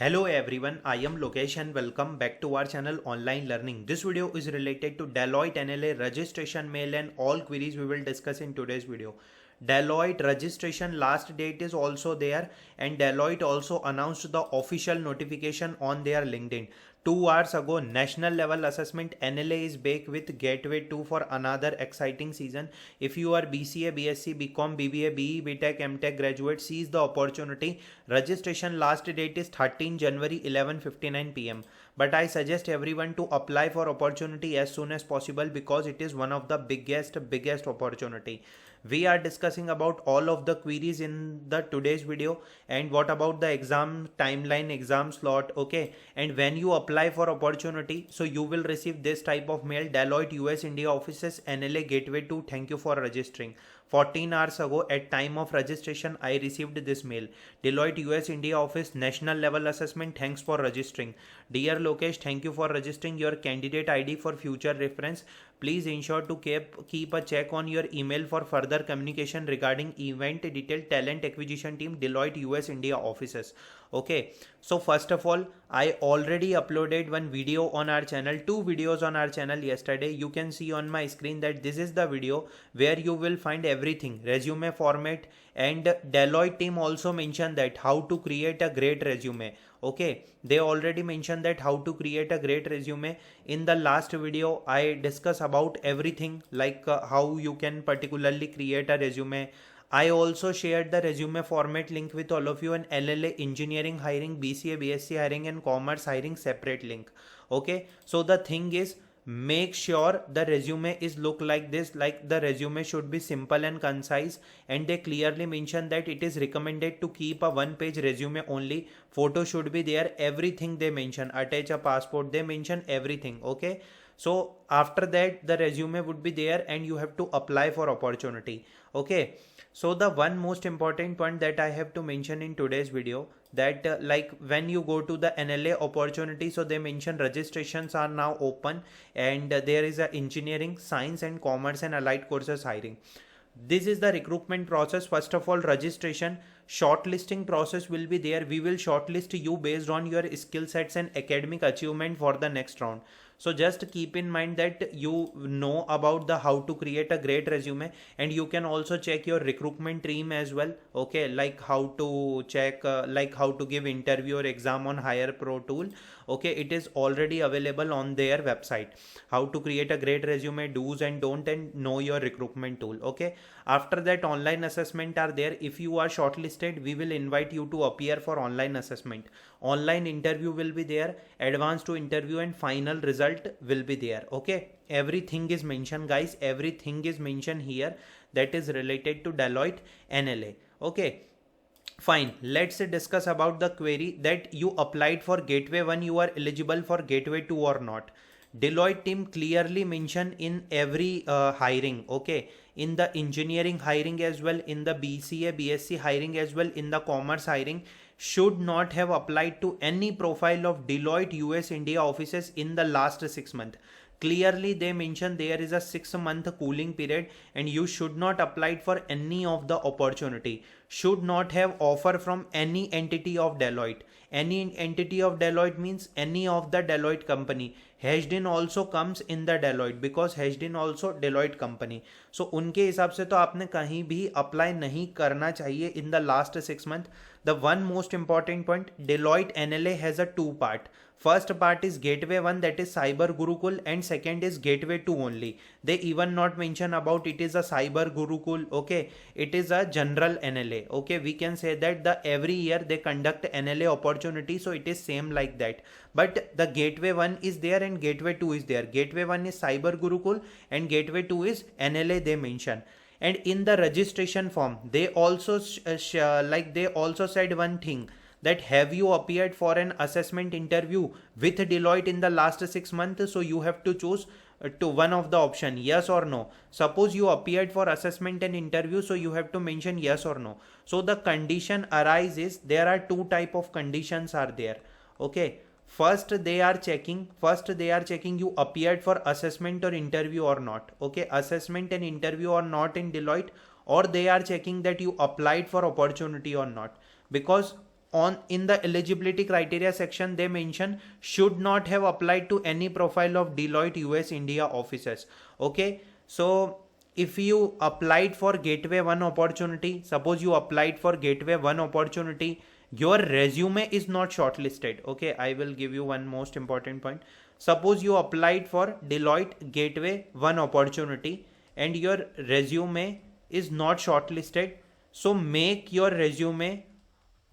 Hello everyone, I am Lokesh and welcome back to our channel Online Learning. This video is related to Deloitte NLA registration mail and all queries we will discuss in today's video. Deloitte registration last date is also there and Deloitte also announced the official notification on their LinkedIn. 2 hours ago, National Level Assessment NLA is back with Gateway 2 for another exciting season. If you are BCA, BSc, BCom, BBA, BE, BTech, MTech graduate, seize the opportunity. Registration last date is 13 January 11:59 pm. But I suggest everyone to apply for opportunity as soon as possible because it is one of the biggest opportunity. We are discussing about all of the queries in the today's video and what about the exam timeline, exam slot, okay? And when you apply for opportunity, so you will receive this type of mail: Deloitte US India offices NLA Gateway 2, thank you for registering. 14 hours ago at time of registration, I received this mail: Deloitte US India office national level assessment, thanks for registering. Dear Lokesh, thank you for registering your candidate ID for future reference. Please ensure to keep a check on your email for further communication regarding event detail, talent acquisition team, Deloitte US India offices. Okay, so first of all, I already uploaded one video on our channel, 2 videos on our channel yesterday. You can see on my screen that this is the video where you will find everything, resume format, and Deloitte team also mentioned that how to create a great resume. Okay, they already mentioned that how to create a great resume. In the last video, I discuss about everything like how you can particularly create a resume. I also shared the resume format link with all of you, and LLA engineering hiring, BCA, BSc hiring and commerce hiring separate link. Okay, so the thing is, make sure the resume is look like this, like the resume should be simple and concise, and they clearly mention that it is recommended to keep a 1-page resume only. Photo should be there, everything they mention, attach a passport, they mention everything. Okay, so after that the resume would be there and you have to apply for opportunity. Okay, so the one most important point that I have to mention in today's video, that like when you go to the NLA opportunity, so they mention registrations are now open and there is a engineering, science and commerce and allied courses hiring. This is the recruitment process. First of all, registration, shortlisting process will be there. We will shortlist you based on your skill sets and academic achievement for the next round. So just keep in mind that you know about the how to create a great resume, and you can also check your recruitment team as well. Okay, like how to check like how to give interview or exam on Hire Pro tool. Okay, it is already available on their website. How to create a great resume, do's and don't, and know your recruitment tool. Okay, after that online assessment are there. If you are shortlisted, we will invite you to appear for online assessment. Online interview will be there, advanced to interview and final result will be there. Okay, everything is mentioned guys, everything is mentioned here that is related to Deloitte NLA. Okay, fine, let's discuss about the query that you applied for Gateway 1, you are eligible for Gateway 2 or not. Deloitte team clearly mentioned in every hiring, okay, in the engineering hiring as well, in the BCA, BSc hiring as well, in the commerce hiring, should not have applied to any profile of Deloitte US India offices in the last 6 months. Clearly they mention there is a 6-month cooling period and you should not apply for any of the opportunity. Should not have offer from any entity of Deloitte. Any entity of Deloitte means any of the Deloitte company. Hedged also comes in the Deloitte because Hedged also Deloitte company. So उनके हिसाब से तो आपने कहीं भी apply नहीं करना चाहिए in the last 6 months. The one most important point, Deloitte NLA has a 2 part. First part is Gateway 1, that is Cyber Gurukul, and second is Gateway 2 only. They even not mention about it is a Cyber Gurukul. Okay, it is a general NLA. Okay, we can say that the every year they conduct NLA opportunity, so it is same like that. But the Gateway 1 is there and Gateway 2 is there. Gateway 1 is Cyber Gurukul and Gateway 2 is NLA they mention. And in the registration form, they also they also said one thing, that have you appeared for an assessment interview with Deloitte in the last 6 months? So you have to choose to one of the option, yes or no. Suppose you appeared for assessment and interview, so you have to mention yes or no. So the condition arises, there are 2 type of conditions are there. Okay, first they are checking you appeared for assessment or interview or not. Okay, assessment and interview or not in Deloitte, or they are checking that you applied for opportunity or not. Because on in the eligibility criteria section they mention should not have applied to any profile of Deloitte US India offices. Okay, so if you applied for gateway 1 opportunity, suppose you applied for gateway 1 opportunity, your resume is not shortlisted. Okay, I will give you one most important point. Suppose you applied for Deloitte gateway 1 opportunity and your resume is not shortlisted, so make your resume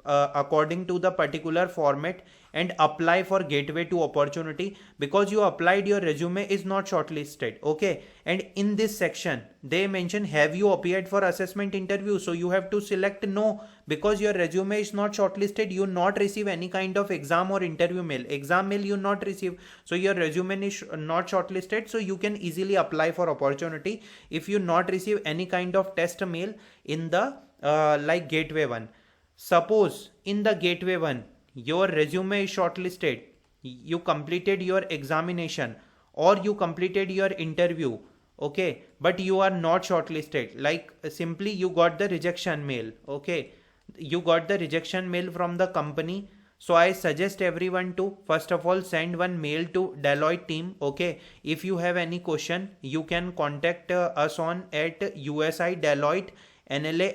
according to the particular format and apply for gateway 2 opportunity, because you applied, your resume is not shortlisted. Okay, and in this section they mention have you appeared for assessment interview, so you have to select no, because your resume is not shortlisted, you not receive any kind of exam or interview mail. Exam mail you not receive, so your resume is not shortlisted, so you can easily apply for opportunity if you not receive any kind of test mail in the like gateway 1. Suppose in the gateway 1 your resume is shortlisted, you completed your examination or you completed your interview, okay, but you are not shortlisted, like simply you got the rejection mail. Okay, you got the rejection mail from the company, so I suggest everyone to first of all send one mail to Deloitte team. Okay, if you have any question you can contact us on at USI Deloitte NLA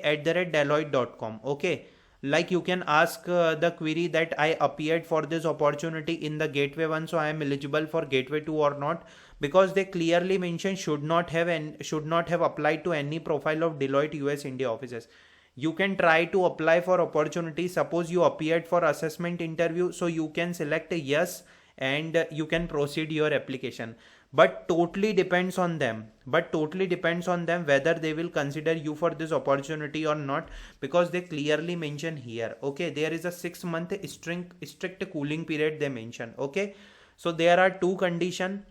@deloitte.com. Okay, like you can ask the query that I appeared for this opportunity in the gateway 1, so I am eligible for gateway 2 or not, because they clearly mention should not have applied to any profile of Deloitte US India offices. You can try to apply for opportunity. Suppose you appeared for assessment interview, so you can select a yes and you can proceed your application, but totally depends on them whether they will consider you for this opportunity or not, because they clearly mention here. Okay, there is a 6-month strict cooling period they mention. Okay, so there are two conditions.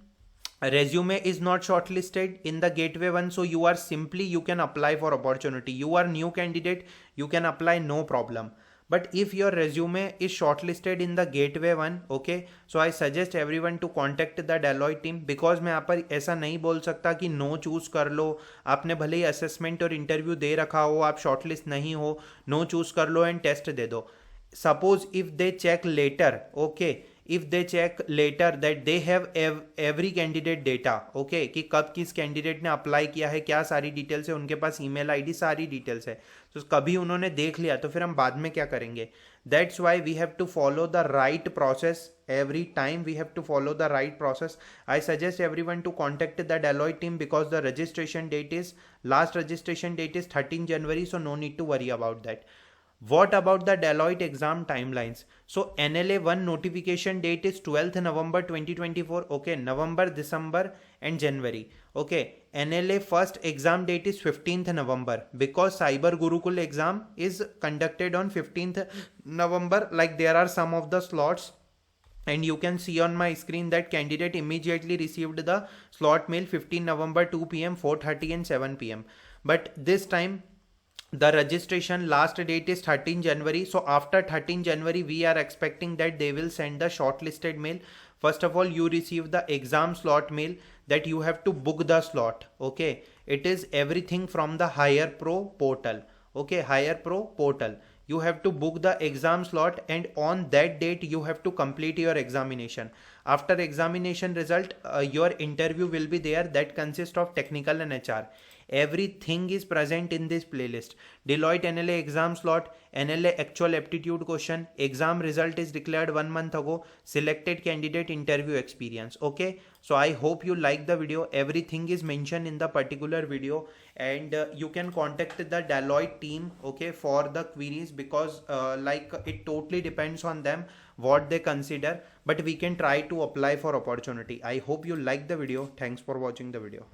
Resume is not shortlisted in the gateway 1, so you can apply for opportunity. You are new candidate, you can apply, no problem. But if your resume is shortlisted in the gateway 1, okay, so I suggest everyone to contact the Deloitte team, because मैं यहाँ पर ऐसा नहीं बोल सकता कि know choose कर लो, आपने भले ही असेसमेंट और इंटरव्यू दे रखा हो, आप शॉर्टलिस्ट नहीं हो, नो चूज कर लो एंड टेस्ट दे दो. Suppose if they check later, okay, if they check later that they have every candidate data, okay, कि कब किस कैंडिडेट ने अप्लाई किया है, क्या सारी डिटेल्स है उनके पास, ईमेल आईडी सारी डिटेल्स है, तो कभी उन्होंने देख लिया तो फिर हम बाद में क्या करेंगे. That's why we have to follow the right process. Every time we have to follow the right process. I suggest everyone to contact the Deloitte team, because the last registration date is 13 January, so no need to worry about that. What about the Deloitte exam timelines? So NLA 1 notification date is 12th November 2024. Okay, November, December and January. Okay, NLA first exam date is 15th November, because Cyber Gurukul exam is conducted on 15th November. Like there are some of the slots, and you can see on my screen that candidate immediately received the slot mail 15 November 2 p.m, 4:30 and 7 p.m. But this time the registration last date is 13 January. So after 13 January, we are expecting that they will send the shortlisted mail. First of all, you receive the exam slot mail that you have to book the slot. Okay, it is everything from the Hire Pro portal. Okay, Hire Pro portal. You have to book the exam slot, and on that date you have to complete your examination. After examination result, your interview will be there, that consists of technical and HR. Everything is present in this playlist. Deloitte NLA exam slot, NLA actual aptitude question, exam result is declared 1 month ago, selected candidate interview experience. Okay, so I hope you like the video. Everything is mentioned in the particular video, and you can contact the Deloitte team, okay, for the queries, because like it totally depends on them what they consider, but we can try to apply for opportunity. I hope you like the video. Thanks for watching the video.